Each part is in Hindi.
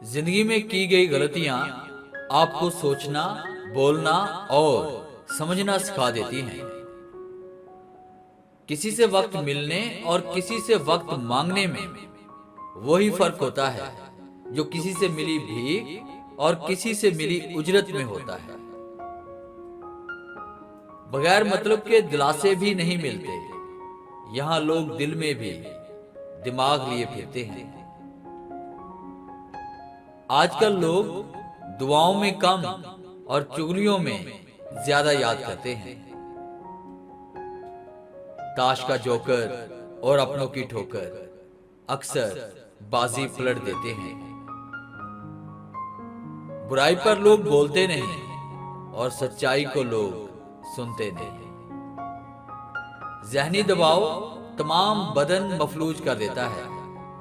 जिंदगी में की गई गलतियां आपको सोचना, बोलना और समझना सिखा देती हैं। किसी से वक्त मिलने और किसी से वक्त मांगने में वही फर्क होता है जो किसी से मिली भीख और किसी से मिली उजरत में होता है। बगैर मतलब के दिलासे भी नहीं मिलते। यहां लोग दिल में भी दिमाग लिए फिरते हैं। आजकल लोग दुआओं में कम और चुगलियों में ज्यादा याद करते हैं। ताश का जोकर और अपनों की ठोकर अक्सर बाजी पलट देते हैं। बुराई पर लोग बोलते नहीं और सच्चाई को लोग सुनते नहीं। जहनी दबाव तमाम बदन मफलूज कर देता है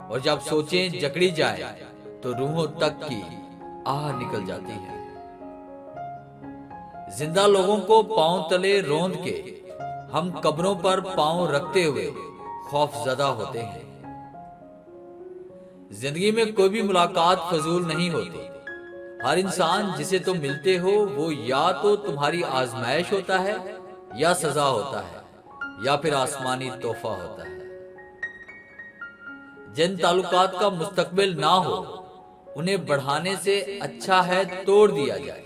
और जब सोचें जकड़ी जाए तो रूहों तक की आह निकल जाती है। जिंदा लोगों को पांव तले रोंद के हम कब्रों पर पांव रखते हुए खौफजदा होते हैं। जिंदगी में कोई भी मुलाकात फजूल नहीं होती। हर इंसान जिसे तुम मिलते हो वो या तो तुम्हारी आजमाइश होता है या सजा होता है या फिर आसमानी तोहफा होता है। जिन ताल्लुकात का मुस्तकबिल ना हो उन्हें बढ़ाने से अच्छा है तोड़ दिया जाए।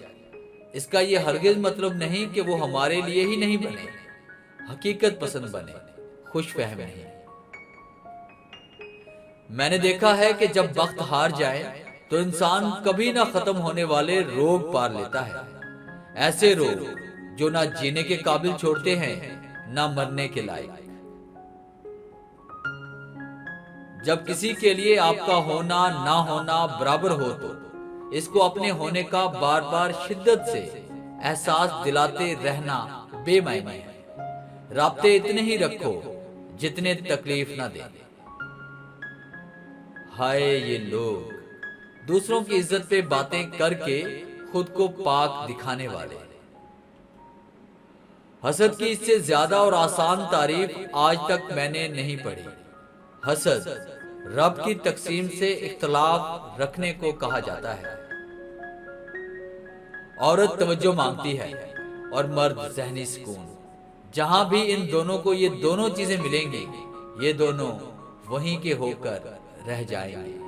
इसका यह हरगिज मतलब नहीं कि वो हमारे लिए ही नहीं बने, हकीकत पसंद बने, खुश फहम नहीं। मैंने देखा है कि जब वक्त हार जाए तो इंसान कभी ना खत्म होने वाले रोग पार लेता है। ऐसे रोग जो ना जीने के काबिल छोड़ते हैं ना मरने के लायक। जब किसी के लिए आपका होना ना होना बराबर हो तो इसको अपने होने का बार बार शिद्दत से एहसास दिलाते रहना बेमायने है। राब्ते इतने ही रखो जितने तकलीफ ना दें। हाय ये लोग दूसरों की इज्जत पे बातें करके खुद को पाक दिखाने वाले। हसद की इससे ज्यादा और आसान तारीफ आज तक मैंने नहीं पढ़ी। हसद रब की तकसीम से इख्तलाफ रखने को कहा जाता है। औरत तवज्जो मांगती है और मर्द ज़हनी सुकून। जहां भी इन दोनों को ये दोनों चीजें मिलेंगी ये दोनों वहीं के होकर रह जाएंगे।